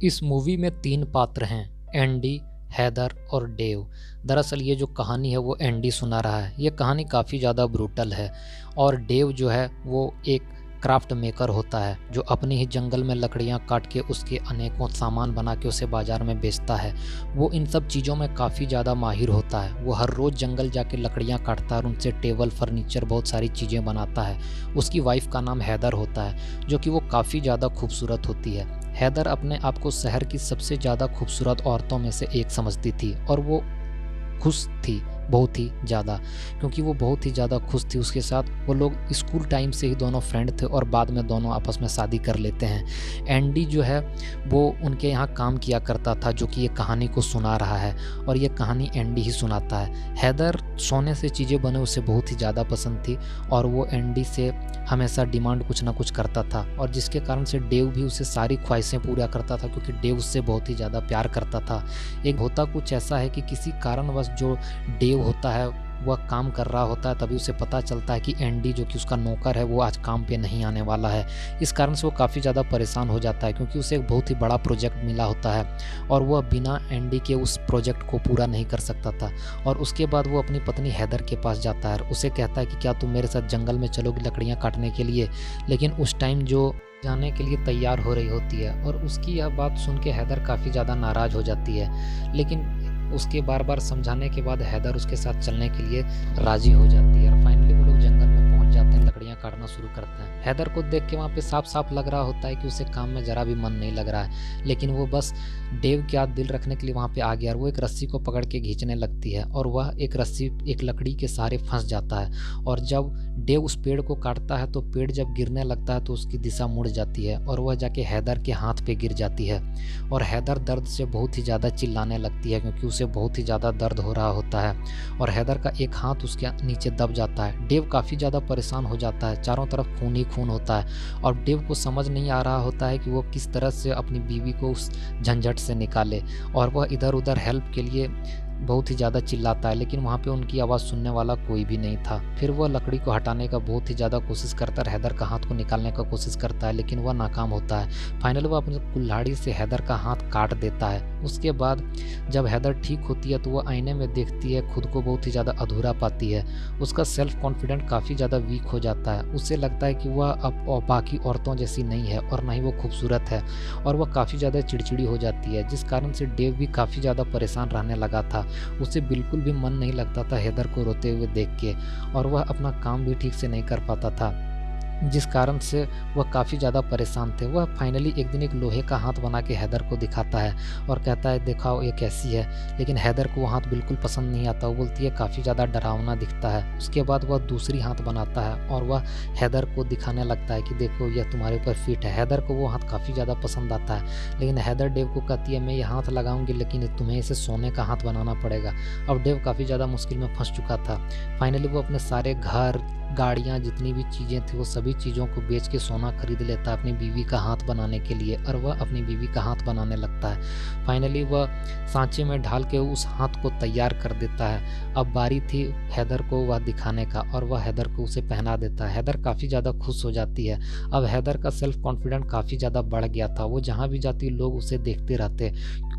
इस मूवी में 3 पात्र हैं, एंडी, हैदर और डेव। दरअसल ये जो कहानी है वो एंडी सुना रहा है। ये कहानी काफ़ी ज़्यादा ब्रूटल है और डेव जो है वो एक क्राफ्ट मेकर होता है जो अपनी ही जंगल में लकड़ियाँ काट के उसके अनेकों सामान बना के उसे बाज़ार में बेचता है। वो इन सब चीज़ों में काफ़ी ज़्यादा माहिर होता है। वो हर रोज़ जंगल जाके लकड़ियाँ काटता है और उनसे टेबल, फर्नीचर, बहुत सारी चीज़ें बनाता है। उसकी वाइफ का नाम हैदर होता है जो कि वो काफ़ी ज़्यादा खूबसूरत होती है। हैदर अपने आप को शहर की सबसे ज़्यादा खूबसूरत औरतों में से एक समझती थी और वो खुश थी बहुत ही ज़्यादा, क्योंकि वो बहुत ही ज़्यादा खुश थी उसके साथ। वो लोग स्कूल टाइम से ही दोनों फ्रेंड थे और बाद में दोनों आपस में शादी कर लेते हैं। एंडी जो है वो उनके यहाँ काम किया करता था जो कि ये कहानी को सुना रहा है और ये कहानी एंडी ही सुनाता है। हैदर सोने से चीज़ें बने उसे बहुत ही ज़्यादा पसंद थी और वो एंडी से हमेशा डिमांड कुछ ना कुछ करता था और जिसके कारण से डेव भी उसे सारी ख्वाहिशें पूरा करता था, क्योंकि डेव उससे बहुत ही ज़्यादा प्यार करता था। एक होता कुछ ऐसा है कि किसी कारणवश जो डेव होता है वह काम कर रहा होता है, तभी उसे पता चलता है कि एंडी जो कि उसका नौकर है वो आज काम पे नहीं आने वाला है। इस कारण से वो काफ़ी ज़्यादा परेशान हो जाता है, क्योंकि उसे एक बहुत ही बड़ा प्रोजेक्ट मिला होता है और वह बिना एंडी के उस प्रोजेक्ट को पूरा नहीं कर सकता था। और उसके बाद वो अपनी पत्नी हैदर के पास जाता है और उसे कहता है कि क्या तुम मेरे साथ जंगल में चलोगी लकड़ियाँ काटने के लिए। लेकिन उस टाइम जो जाने के लिए तैयार हो रही होती है और उसकी यह बात सुन के हैदर काफ़ी ज़्यादा नाराज़ हो जाती है। लेकिन उसके बार बार समझाने के बाद हैदर उसके साथ चलने के लिए राज़ी हो जाती है और फाइनली वो लोग जंगल में पहुंच जाते हैं, लकड़ियां काटना शुरू करते हैं। हैदर को देख के वहाँ पे साफ साफ लग रहा होता है कि उसे काम में ज़रा भी मन नहीं लग रहा है, लेकिन वो बस डेव का दिल रखने के लिए वहाँ पे आ गया और वो एक रस्सी को पकड़ के खींचने लगती है और वह एक रस्सी एक लकड़ी के सहारे फंस जाता है। और जब डेव उस पेड़ को काटता है तो पेड़ जब गिरने लगता है तो उसकी दिशा मुड़ जाती है और वह जाके हैदर के हाथ पे गिर जाती है और हैदर दर्द से बहुत ही ज़्यादा चिल्लाने लगती है, क्योंकि उसे बहुत ही ज़्यादा दर्द हो रहा होता है और हैदर का एक हाथ उसके नीचे दब जाता है। डेव काफ़ी ज़्यादा परेशान हो जाता है, चारों तरफ खून ही खून होता है और डेव को समझ नहीं आ रहा होता है कि वो किस तरह से अपनी बीवी को उस झंझट से निकाले और वह इधर उधर हेल्प के लिए बहुत ही ज़्यादा चिल्लाता है, लेकिन वहाँ पे उनकी आवाज़ सुनने वाला कोई भी नहीं था। फिर वह लकड़ी को हटाने का बहुत ही ज़्यादा कोशिश करता है, हैदर का हाथ को निकालने का कोशिश करता है, लेकिन वह नाकाम होता है। फाइनली वह अपनी कुल्हाड़ी से हैदर का हाथ काट देता है। उसके बाद जब हैदर ठीक होती है तो वह आईने में देखती है, खुद को बहुत ही ज़्यादा अधूरा पाती है। उसका सेल्फ कॉन्फिडेंट काफ़ी ज़्यादा वीक हो जाता है। उसे लगता है कि वह अब बाकी औरतों जैसी नहीं है और ना ही वो खूबसूरत है और वह काफ़ी ज़्यादा चिड़चिड़ी हो जाती है, जिस कारण से डेव भी काफ़ी ज़्यादा परेशान रहने लगा था। उसे बिल्कुल भी मन नहीं लगता था हैदर को रोते हुए देख के और वह अपना काम भी ठीक से नहीं कर पाता था, जिस कारण से वह काफ़ी ज़्यादा परेशान थे। वह फाइनली एक दिन एक लोहे का हाथ बना के हैदर को दिखाता है और कहता है दिखाओ ये कैसी है, लेकिन हैदर को वो हाथ बिल्कुल पसंद नहीं आता। वो बोलती है काफ़ी ज़्यादा डरावना दिखता है। उसके बाद वह दूसरी हाथ बनाता है और वह हैदर को दिखाने लगता है कि देखो यह तुम्हारे ऊपर फिट है। हैदर को वो हाथ काफ़ी ज़्यादा पसंद आता है, लेकिन हैदर डेव को कहती है मैं ये हाथ लगाऊंगी लेकिन तुम्हें इसे सोने का हाथ बनाना पड़ेगा। अब डेव काफ़ी ज़्यादा मुश्किल में फंस चुका था। फाइनली वो अपने सारे घर, गाड़ियाँ, जितनी भी चीज़ें थी वो सभी चीज़ों को बेच के सोना खरीद लेता है अपनी बीवी का हाथ बनाने के लिए और वह अपनी बीवी का हाथ बनाने लगता है। फाइनली वह सांचे में ढाल के उस हाथ को तैयार कर देता है। अब बारी थी हैदर को वह दिखाने का और वह हैदर को उसे पहना देता है। हैदर काफ़ी ज़्यादा खुश हो जाती है। अब हैदर का सेल्फ कॉन्फिडेंट काफ़ी ज़्यादा बढ़ गया था। वो जहाँ भी जाती लोग उसे देखते रहते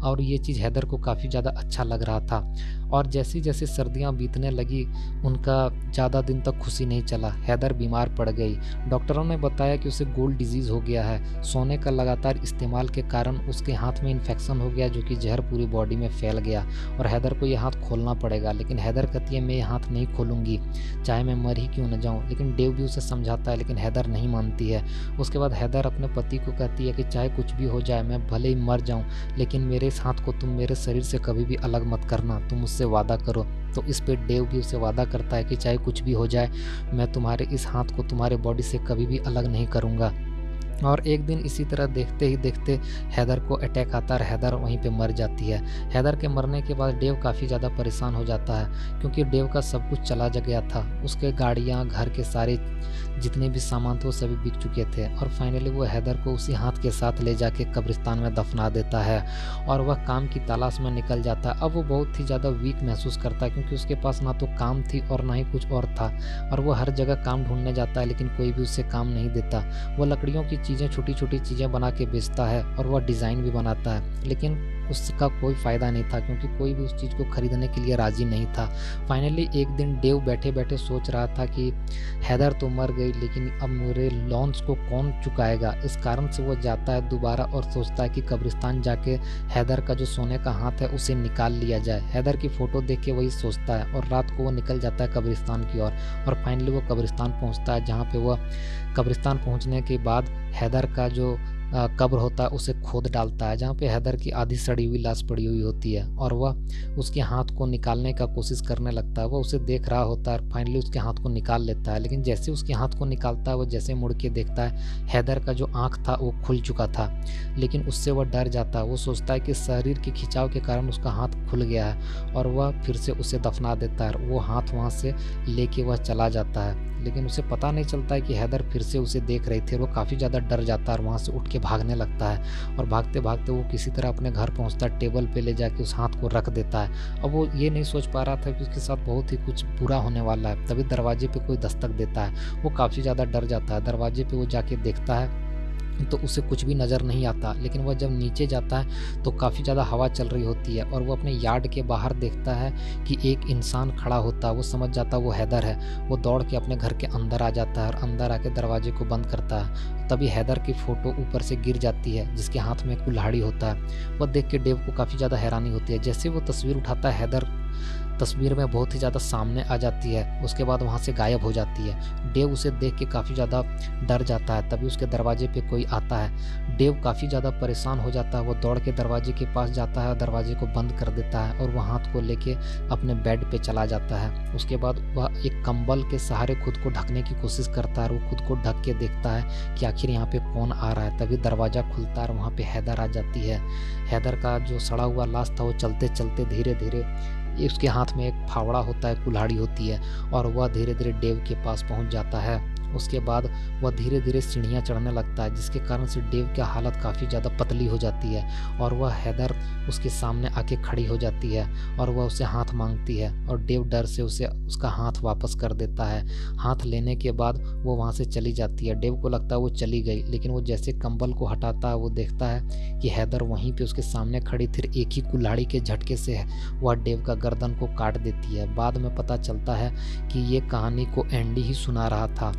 और ये चीज़ हैदर को काफ़ी ज़्यादा अच्छा लग रहा था। और जैसी जैसी सर्दियाँ बीतने लगी उनका ज़्यादा दिन तक खुशी नहीं चला। हैदर बीमार पड़ गई। डॉक्टरों ने बताया कि उसे गोल्ड डिजीज़ हो गया है। सोने का लगातार इस्तेमाल के कारण उसके हाथ में इन्फेक्शन हो गया जो कि जहर पूरी बॉडी में फैल गया और हैदर को ये हाथ खोलना पड़ेगा। लेकिन हैदर कहती है मैं ये हाथ नहीं खोलूँगी, चाहे मैं मर ही क्यों न जाऊँ। लेकिन डेव भी उसे समझाता है, लेकिन हैदर नहीं मानती है। उसके बाद हैदर अपने पति को कहती है कि चाहे कुछ भी हो जाए, मैं भले ही मर जाऊँ, लेकिन मेरे इस हाथ को तुम मेरे शरीर से कभी भी अलग मत करना, तुम मुझसे वादा करो। तो इस पे डेव भी उसे वादा करता है कि चाहे कुछ भी हो जाए मैं तुम्हारे इस हाथ को तुम्हारे बॉडी से कभी भी अलग नहीं करूँगा। और एक दिन इसी तरह देखते ही देखते हैदर को अटैक आता है, हैदर वहीं पे मर जाती है। हैदर के मरने के बाद डेव काफ़ी ज़्यादा परेशान हो जाता है, क्योंकि डेव का सब कुछ चला गया था। उसके गाड़ियाँ, घर के सारे जितने भी सामान थे वो सभी बिक चुके थे और फाइनली वो हैदर को उसी हाथ के साथ ले जाके कब्रिस्तान में दफना देता है और वह काम की तलाश में निकल जाता है। अब वो बहुत ही ज़्यादा वीक महसूस करता है, क्योंकि उसके पास ना तो काम थी और ना ही कुछ और था और वो हर जगह काम ढूंढने जाता है, लेकिन कोई भी उससे काम नहीं देता। वो लकड़ियों की चीज़ें, छोटी छोटी चीज़ें बना के बेचता है और वह डिज़ाइन भी बनाता है, लेकिन उसका कोई फ़ायदा नहीं था क्योंकि कोई भी उस चीज़ को खरीदने के लिए राज़ी नहीं था। फाइनली एक दिन डेव बैठे बैठे सोच रहा था कि हैदर तो मर गई, लेकिन अब मेरे लॉन्स को कौन चुकाएगा। इस कारण से वो जाता है दोबारा और सोचता है कि कब्रिस्तान जाके हैदर का जो सोने का हाथ है उसे निकाल लिया जाए। हैदर की फ़ोटो देख के वही सोचता है और रात को वो निकल जाता है कब्रिस्तान की ओर और फाइनली वो कब्रिस्तान पहुंचता है, जहाँ पे वह कब्रिस्तान पहुंचने के बाद हैदर का जो कब्र होता है उसे खोद डालता है, जहाँ पे हैदर की आधी सड़ी हुई लाश पड़ी हुई होती है और वह उसके हाथ को निकालने का कोशिश करने लगता है। वह उसे देख रहा होता है और फाइनली उसके हाथ को निकाल लेता है, लेकिन जैसे उसके हाथ को निकालता है, वह जैसे मुड़ के देखता है हैदर का जो आँख था वो खुल चुका था, लेकिन उससे वह डर जाता है। वो सोचता है कि शरीर के खिंचाव के कारण उसका हाथ खुल गया है और वह फिर से उसे दफना देता है। वो हाथ वहाँ से लेके वह चला जाता है, लेकिन उसे पता नहीं चलता है कि हैदर फिर से उसे देख रही थी। वो काफ़ी ज़्यादा डर जाता है और वहाँ से उठ के भागने लगता है और भागते भागते वो किसी तरह अपने घर पहुँचता है, टेबल पे ले जाके उस हाथ को रख देता है। अब वो ये नहीं सोच पा रहा था कि उसके साथ बहुत ही कुछ बुरा होने वाला है। तभी दरवाजे पे कोई दस्तक देता है। वो काफ़ी ज़्यादा डर जाता है। दरवाजे पे वो जाके देखता है तो उसे कुछ भी नज़र नहीं आता, लेकिन वह जब नीचे जाता है तो काफ़ी ज़्यादा हवा चल रही होती है और वो अपने यार्ड के बाहर देखता है कि एक इंसान खड़ा होता है। वो समझ जाता है वो हैदर है। वो दौड़ के अपने घर के अंदर आ जाता है और अंदर आके दरवाजे को बंद करता है। तभी हैदर की फ़ोटो ऊपर से गिर जाती है, जिसके हाथ में कुल्हाड़ी होता है। वह देख के डेव को काफ़ी ज़्यादा हैरानी होती है। जैसे वो तस्वीर उठाता है, हैदर तस्वीर में बहुत ही ज़्यादा सामने आ जाती है, उसके बाद वहाँ से गायब हो जाती है। डेव उसे देख के काफ़ी ज़्यादा डर जाता है। तभी उसके दरवाजे पे कोई आता है। डेव काफ़ी ज़्यादा परेशान हो जाता है। वो दौड़ के दरवाजे के पास जाता है और दरवाजे को बंद कर देता है और वह हाथ को लेके अपने बेड पे चला जाता है। उसके बाद वह एक कंबल के सहारे खुद को ढकने की कोशिश करता है और वो खुद को ढक के देखता है कि आखिर यहाँ पे कौन आ रहा है। तभी दरवाज़ा खुलता है और वहाँ पे हैदर आ जाती है। हैदर का जो सड़ा हुआ लाश था वो चलते चलते धीरे धीरे, उसके हाथ में एक फावड़ा होता है, कुल्हाड़ी होती है और वह धीरे धीरे डेव के पास पहुंच जाता है। उसके बाद वह धीरे धीरे सीढ़ियाँ चढ़ने लगता है, जिसके कारण से डेव की हालत काफ़ी ज़्यादा पतली हो जाती है और वह हैदर उसके सामने आके खड़ी हो जाती है और वह उसे हाथ मांगती है और डेव डर से उसे उसका हाथ वापस कर देता है। हाथ लेने के बाद वो वहाँ से चली जाती है। डेव को लगता है वो चली गई, लेकिन वो जैसे कंबल को हटाता है वो देखता है कि हैदर वहीं पे उसके सामने खड़ी थी। एक ही कुल्हाड़ी के झटके से वह डेव का गर्दन को काट देती है। बाद में पता चलता है कि ये कहानी को एंडी ही सुना रहा था।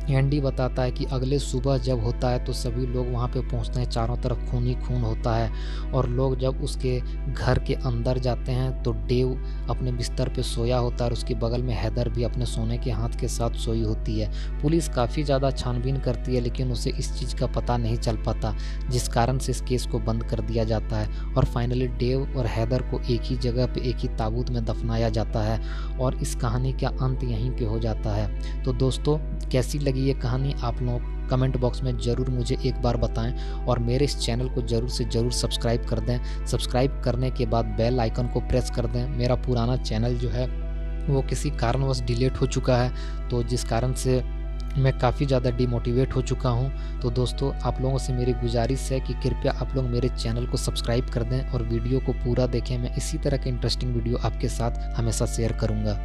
एंडी बताता है कि अगले सुबह जब होता है तो सभी लोग वहाँ पे पहुँचते हैं, चारों तरफ खून ही खून होता है और लोग जब उसके घर के अंदर जाते हैं तो डेव अपने बिस्तर पे सोया होता है और उसके बगल में हैदर भी अपने सोने के हाथ के साथ सोई होती है। पुलिस काफ़ी ज़्यादा छानबीन करती है, लेकिन उसे इस चीज़ का पता नहीं चल पाता, जिस कारण से इस केस को बंद कर दिया जाता है और फाइनली डेव और हैदर को एक ही जगह पे, एक ही ताबूत में दफनाया जाता है और इस कहानी का अंत यहीं पे हो जाता है। तो दोस्तों, कैसी लगी ये कहानी आप लोग कमेंट बॉक्स में ज़रूर मुझे एक बार बताएं और मेरे इस चैनल को ज़रूर से ज़रूर सब्सक्राइब कर दें। सब्सक्राइब करने के बाद बेल आइकन को प्रेस कर दें। मेरा पुराना चैनल जो है वो किसी कारणवश डिलीट हो चुका है, तो जिस कारण से मैं काफ़ी ज़्यादा डिमोटिवेट हो चुका हूं। तो दोस्तों, आप लोगों से मेरी गुजारिश है कि कृपया आप लोग मेरे चैनल को सब्सक्राइब कर दें और वीडियो को पूरा देखें। मैं इसी तरह के इंटरेस्टिंग वीडियो आपके साथ हमेशा शेयर करूंगा।